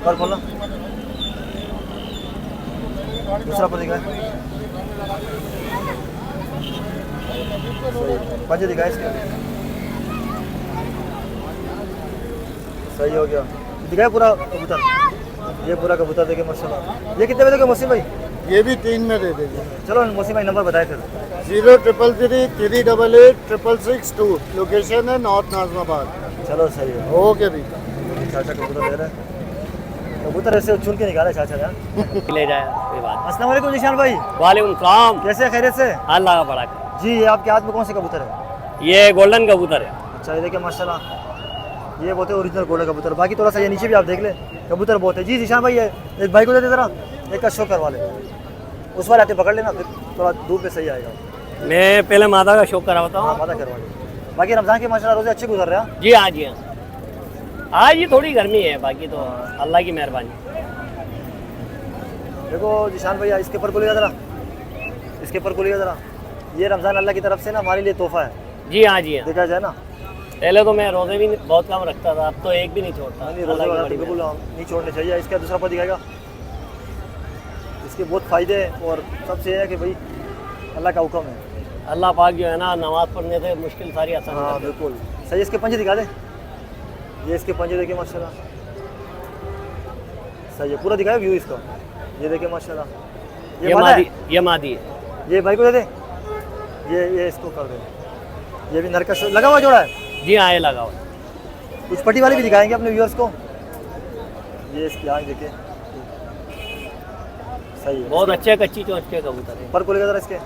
पर खोलना। दूसरा पर दिखाए। पंजे दिखाए इसके। सही हो गया। दिखाए पूरा कबूतर। ये पूरा कबूतर देखे माशाल्लाह। ये कितने में दोगे मोहसिन भाई? ये भी 3 में दे देंगे। चलो मोहसिन भाई नंबर बताए फिर। 0333 388 662। लोकेशन है नॉर्थ नाजमाबाद। चलो सही है। ओके भी। चाचा कबूतर दे रहे हैं। कबूतर ऐसे चुन के निकाले चाचा यार। ले जाए कोई बात। अस्सलाम वालेकुम निशान भाई। वालेकुम सलाम। कैसे खैरियत से? अल्लाह का बड़ा कर। जी ये आपके हाथ में कौन से कबूतर है? ये गोल्डन कबूतर है। अच्छा ये देखिए माशाल्लाह, ये बहुत है ओरिजिनल गोल्डन कबूतर। बाकी थोड़ा सा ये नीचे भी आप देख ले, कबूतर बहुत है। जी निशान भाई ये एक भाई को दे दे जरा, एक का शो करवा ले। उस वाले आते पकड़ लेना, फिर थोड़ा दूर पे सही आएगा। मैं पहले मादा का शौक कराता हाँ हूँ। मादा करवा ले। बाकी रमज़ान के माशाल्लाह रोज़े अच्छे गुजर रहे हैं। जी हाँ जी हाँ। आज ये थोड़ी गर्मी है, बाकी तो अल्लाह की मेहरबानी। देखो निशान भैया इसके ऊपर खोलिएगा ज़रा, इसके ऊपर खोलिएगा ज़रा। ये रमज़ान अल्लाह की तरफ से ना हमारे लिए तोहफा है। जी हाँ जी हाँ। देखा जाए ना, पहले तो मैं रोज़े भी बहुत कम रखता था, अब तो एक भी नहीं छोड़ता। नहीं रोज़े अल्लाह की वगैरह बड़ी तो बिल्कुल नहीं छोड़ने चाहिए। इसका दूसरा पर दिखाएगा। इसके बहुत फ़ायदे हैं और सबसे ये है कि भाई अल्लाह का हुक्म है। मेहरबानी। अल्लाह पाक जो है ना नमाज़ पढ़ने से मुश्किल सारी आसान हाँ कर देता बिल्कुल सही। इसके पंजे दिखा दे। ये इसके पंजे देखिए माशाल्लाह, सही है। पूरा दिखाया व्यू इसका। ये देखिए माशाल्लाह। है। ये मादा मादी, है? ये मादी है। ये भाई को दे दे। ये इसको कर दे। ये भी नर का लगा हुआ जोड़ा है। जी हाँ ये लगा हुआ है। कुछ पट्टी वाली भी दिखाएंगे अपने व्यूअर्स को। ये इसकी आँख देखिए, सही है। बहुत अच्छे कच्ची चोंच के कबूतर है। पर खोलेगा जरा इसके।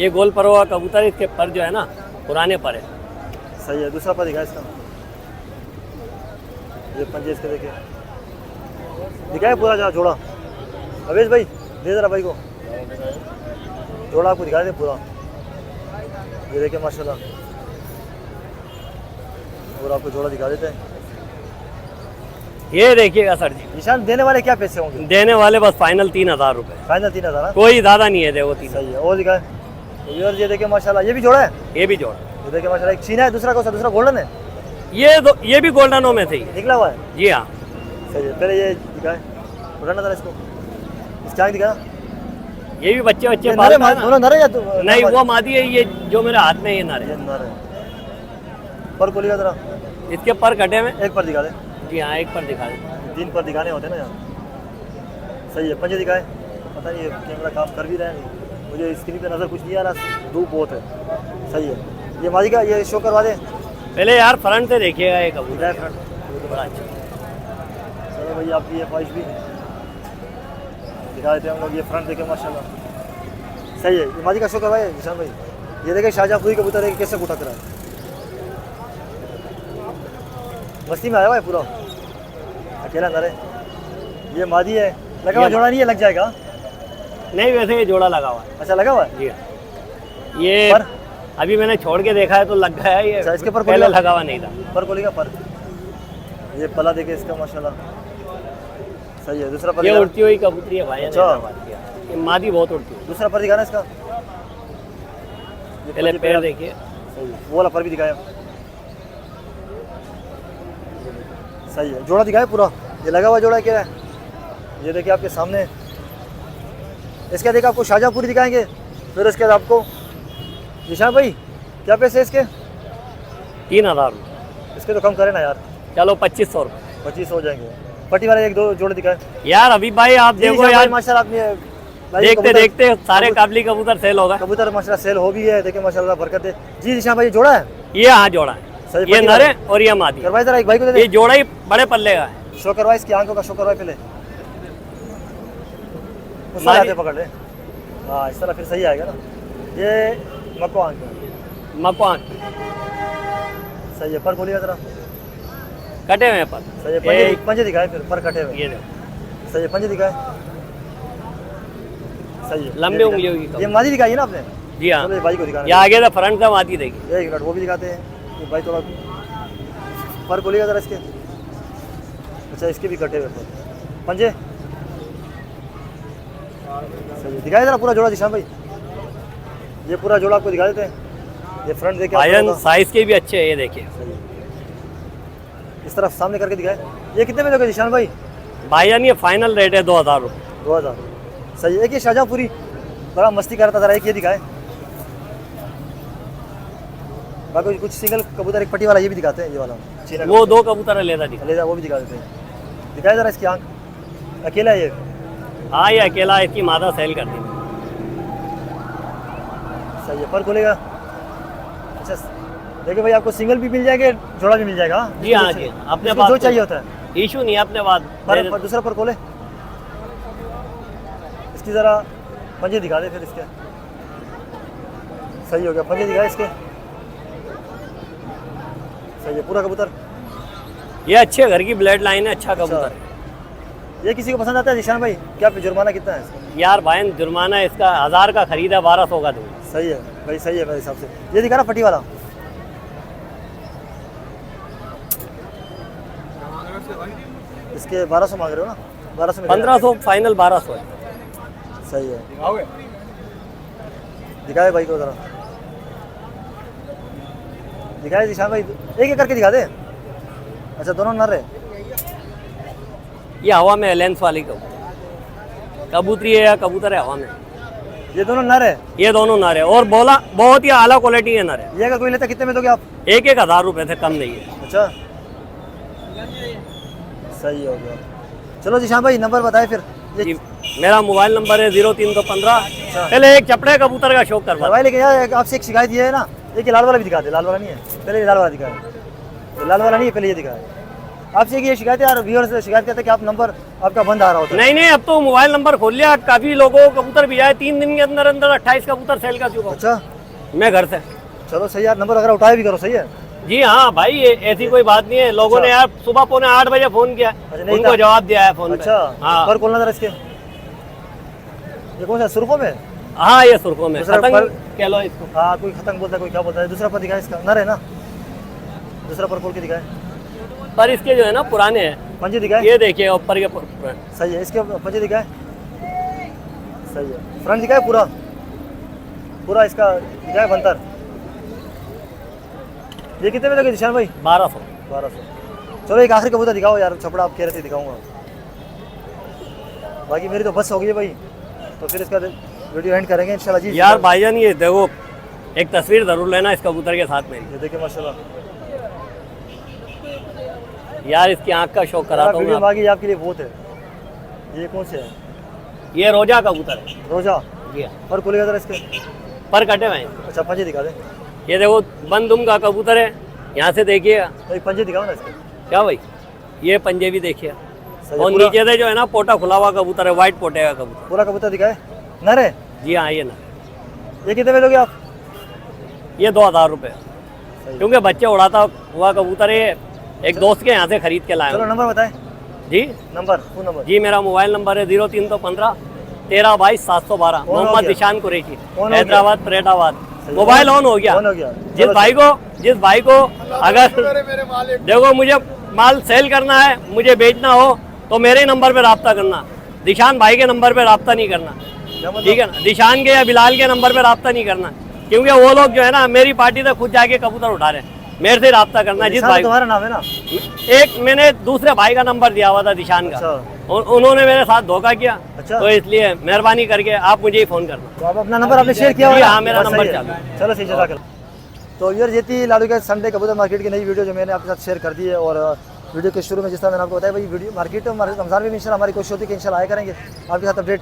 ये गोल पर हुआ कबूतर है, इसके पर जो है ना पुराने पर है। सही है। दूसरा पर दिखा इसका। ये पंजे इसके देखिए, दिखाए पूरा जरा जोड़ा। अवेश भाई दे जरा भाई को जोड़ा, आपको दिखा दे पूरा। ये देखिए माशाल्लाह, पूरा आपको जोड़ा दिखा देते हैं। ये देखिएगा सर जी, निशान देने वाले क्या पैसे होंगे? देने वाले बस फाइनल 3,000 रुपये। फाइनल 3,000। कोई ज़्यादा नहीं है, देखो 3,000। सही है। और दिखाए ये देखिए माशाल्लाह। ये भी जोड़ा है। ये भी जोड़, ये देखिए माशाल्लाह। एक चीना है, दूसरा कौन सा? दूसरा गोल्डन है, ये भी गोल्डनों में से ही है। निकला हुआ है। जी हाँ। सही है। पहले ये दिखाए, उठाना था इसको। इसकी आँख दिखा। ये भी बच्चे ये पालता है ना। दोनों नर है या तो नहीं वो मादी है, ये जो मेरे हाथ में ये नर ये है। नर है। पर खोलिएगा जरा, इसके पर कटे हुए। एक पर दिखा दे। जी हाँ एक पर दिखा दे। 3 पर दिखाने होते हैं ना यहाँ। सही है। पंजे दिखाए। पता नहीं ये कैमरा काम कर भी रहा है नहीं। मुझे स्क्रीन पे नज़र कुछ नहीं आ रहा, धूप बहुत है। सही है। ये मादी का ये शो करवा दे पहले यार फ्रंट से देखिएगा ये कबूतर दिखाए फ्रंट। ये तो बड़ा अच्छा। चलो भाई आपकी ये ख्वाहिश भी दिखा देते हैं हम लोग। ये फ्रंट देखे माशाल्लाह सही है। ये मादी का शो करवाए निशान भाई। ये देखे शाहजहाँपुरी कबूतर है, कैसे उठा कर रहा है, मस्ती में आया हुआ है पूरा, अकेला अंदर है। ये मादी है, लगा हुआ जोड़ा नहीं है, लग जाएगा। नहीं वैसे ये जोड़ा लगा हुआ है। अच्छा लगा हुआ है। जी ये पर अभी मैंने छोड़ के देखा है तो लग गया है ये। अच्छा, इसके पर पहले कोई- लगा हुआ नहीं था। पर बोलेगा पर ये पला देखे इसका माशाल्लाह सही है। दूसरा पर ये दिखा- उड़ती हुई कबूतरी है भाई। अच्छा। ये मादी बहुत उड़ती है। दूसरा पर दिखाना इसका। ये पहले पर पैर देखिए। सही है। वो वाला पर भी दिखाया सही है। जोड़ा दिखाया पूरा। ये लगा हुआ जोड़ा है क्या है, ये देखिए आपके सामने। इसके देखिए आपको शाहजहाँपुरी दिखाएंगे, फिर उसके बाद आपको निशान भाई क्या पैसे है इसके? 3000 इसके तो कम करें ना यार, चलो 2500 रुपये। 25 हो जाएंगे। पट्टी वाले एक दो जोड़े दिखाए। यार अभी भाई आप देखो यार, माशाल्लाह आपने भाई देखते कबूतर- देखते सारे काबली कबूतर सेल हो गए। कबूतर माशाल्लाह सेल हो भी है। देखिए माशाल्लाह बरकत है जी। निशान भाई जोड़ा है ये हाँ जोड़ा है, सही। ये नर है और ये मादी है। करवाए जरा एक भाई को दे ये दे। जोड़ा ही बड़े पल्ले का है। शो करवाए इसकी आंखों का शो करवाए पहले। उस मादी- तरह पकड़ ले। हाँ इस तरह फिर सही आएगा ना। ये मको आंख है। मको आँख सही है। पर बोलिएगा जरा। कटे हुए हैं पर। सही है। ये- पंजे दिखाए फिर पर कटे हुए। ये देखो सही है। पंजे दिखाए सही है। लंबे ये उंगलियों की दिखाए। कबूतर। ये मादी दिखाई है ना आपने। जी हाँ। चलो ये भाई को दिखाना। ये आगे से फ्रंट से मादी देखिए। एक मिनट वो भी दिखाते हैं। ये भाई थोड़ा पर बोलिएगा जरा इसके। अच्छा इसके भी कटे हुए पर पंजे सही है। दिखाए जरा पूरा जोड़ा निशान भाई। ये पूरा जोड़ा आपको दिखा देते हैं। ये फ्रंट देखिए आपको आयरन होगा। साइज के भी अच्छे है, ये देखिए। सही है। इस तरफ सामने करके दिखाए। ये कितने में दोगे निशान भाई? भाईजान ये फाइनल रेट है 2000 रुपये। 2000 सही है। एक ये शाहजहाँपुरी बड़ा मस्ती कर रहा था, जरा एक ये दिखाए। बाकी कुछ सिंगल कबूतर एक पट्टी वाला ये भी दिखाते हैं। ये वाला चीना वो 2 कबूतर है लेदा दिखा। लेजा वो भी दिखा देते हैं। दिखाए जरा इसकी आंख। अकेला है ये। हाँ ये अकेला है, इसकी मादा सेल कर दी। सही है। पर खोलेगा। अच्छा देखिए भाई आपको सिंगल भी मिल जाएंगे, जोड़ा भी मिल जाएगा। जी हाँ जी, अपने इसको पास जो तो- चाहिए होता है। इशू नहीं है अपने पास। पर दूसरा पर खोले। इसकी ज़रा पंजे दिखा दे फिर इसके। सही हो गया। पंजे दिखाए इसके। सही है। पूरा कबूतर। ये अच्छे घर की ब्लड लाइन है, अच्छा कबूतर है। ये किसी को पसंद आता है निशान भाई? क्या जुर्माना कितना है इसका? यार भाई जुर्माना इसका 1000 का खरीदा, 1200 का दूँ। सही है भाई, सही है मेरे हिसाब से। ये दिखा ना पट्टी वाला। इसके 1200 मांग रहे हो ना? 1200 में 1500 फाइनल 1200 है। सही है। दिखाए भाई को जरा। दिखाए निशान भाई, एक एक करके दिखा दे। अच्छा दोनों नर है। ये हवा में लेंस वाली कबूतरी है या कबूतर है हवा में। ये दोनों नर है। ये दोनों नर है और बोला बहुत ही आला क्वालिटी है नर है। ये अगर कोई लेता कितने में दोगे आप? 1000 रुपये से कम नहीं है। अच्छा सही हो गया। चलो निशान भाई नंबर बताए फिर। ये जी, मेरा मोबाइल नंबर है 0315। पहले एक चपड़े कबूतर का शौक करवा। भाई लेकिन यार आपसे एक शिकायत ये है ना, एक ये लाल वाला भी दिखा दे। लाल वाला नहीं है, पहले ये लाल वाला दिखाए। ये लाल वाला नहीं है, पहले ये दिखाए। आपसे एक ये शिकायत है यार, व्यूअर्स से शिकायत करते हैं कि आप नंबर आपका बंद आ रहा होता है। नहीं नहीं, अब तो मोबाइल नंबर खोल लिया। काफी लोगों को कबूतर भी आए, 3 दिन के अंदर अंदर 28 कबूतर सेल कर चुका हूं अच्छा मैं घर से। चलो सही यार, नंबर अगर उठाए भी करो। सही है। जी हाँ भाई, ये ऐसी कोई बात नहीं है। लोगों ने यार सुबह 8:45 बजे फोन किया, अच्छा, नहीं उनको था। जवाब दिया है फोन पे। अच्छा हाँ पर खोलना जरा इसके। ये कौन सा सुर्खों में? हाँ, ये सुर्खों में दूसरा पतंग पर- कह लो इसको। हाँ कोई खतंग बोलता है, कोई क्या बोलता है। दूसरा पर दिखाए इसका। नर है ना? दूसरा पर खोल के दिखाए। पर इसके जो है ना पुराने हैं। पंजे दिखाए। ये देखिए ऊपर के सही है। इसके पंजे दिखाए। सही है। फ्रंट दिखाए पूरा। पूरा इसका दिखाए बंतर। ये कितने में लगे निशान भाई? 1200। 1200। चलो एक आखिरी कबूतर दिखाओ यार, छपड़ा आप कह रहे थे दिखाऊंगा। बाकी मेरी तो बस हो गई है भाई, तो फिर इसका वीडियो एंड करेंगे इंशाल्लाह जी। यार भाईजान ये देखो, एक तस्वीर जरूर लेना इस कबूतर के साथ में। ये देखिए माशाल्लाह। यार इसकी आंख का शौक कराता वीडियो हूँ। मांगी आपके लिए बहुत है। ये कौन से है? ये रोजा कबूतर है। रोजा। जी हाँ, और खुलेगा जरा इसके। पर कटे हुए हैं। अच्छा पंजे दिखा दे, ये देखो बंदुम का कबूतर है, यहाँ से देखिएगा। तो एक पंजे दिखाओ ना इसके। क्या भाई, ये पंजे भी देखिए। सही है, और पूरा- नीचे से जो है ना पोटा खुला हुआ कबूतर है, व्हाइट पोटे का कबूतर। पूरा कबूतर दिखाए नर है। जी हाँ, ये ना, ये कितने में लोगे आप? ये 2000 रुपये, क्योंकि बच्चे उड़ाता हुआ कबूतर है। एक दोस्त के यहाँ से खरीद के लाया चलो हूँ। नंबर बताएं, जी नंबर फोन नंबर। जी, मेरा मोबाइल नंबर है 0315 13 22 712। हो मोहम्मद गया। निशान कुरैशी, हो गया। हैदराबाद परेटाबाद। सही। मोबाइल ऑन हो गया। ऑन हो गया। जिस चलो, भाई को अगर मेरे मालिक देखो मुझे माल सेल करना है, मुझे बेचना हो तो मेरे नंबर पे रब्ता करना, दिशान भाई के नंबर पे रब्ता नहीं करना। क्या मतलब? ठीक है ना, दिशान के या बिलाल के नंबर पे रब्ता नहीं करना, क्योंकि वो लोग जो है ना मेरी पार्टी से खुद जाके कबूतर उठा रहे हैं। मेरे से रब्ता करना है जिस निशान भाई को। तुम्हारा नाम है ना? एक मैंने दूसरे भाई का नंबर दिया हुआ था दिशान का, अच्छा। उन्होंने मेरे साथ धोखा किया। अच्छा। तो इसलिए मेहरबानी करके आप मुझे ही फोन करना। तो आप अपना नंबर आपने शेयर किया जी होगा? हाँ, मेरा बस नंबर सही है। चालू है। चलो सही, जज़ाकल्लाह। तो यार ये थी लालू के संडे कबूतर मार्केट की नई वीडियो जो मैंने आपके साथ शेयर कर दी है। और वीडियो के शुरू में जिस तरह मैंने आपको बताया भाई, वीडियो मार्केट रमज़ान में भी इंशाल्लाह हमारी कोशिश होती है कि इंशाल्लाह आया करेंगे, आपके साथ अपडेट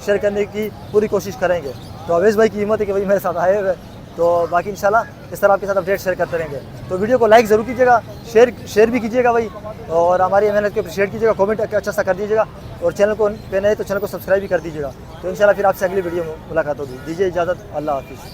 शेयर करने की पूरी कोशिश करेंगे। तो अवेश भाई की हिम्मत है कि भाई मेरे साथ आए हुए, तो बाकी इंशाल्लाह इस तरह आपके साथ अपडेट शेयर करते रहेंगे। तो वीडियो को लाइक ज़रूर कीजिएगा, शेयर भी कीजिएगा भाई, और हमारी मेहनत को अप्रिशिएट कीजिएगा, कमेंट अच्छा सा कर दीजिएगा, और चैनल को पे नए तो चैनल को सब्सक्राइब भी कर दीजिएगा। तो इंशाल्लाह फिर आपसे अगली वीडियो में मुलाकात होगी। दीजिए इजाज़त, अल्लाह हाफिज़।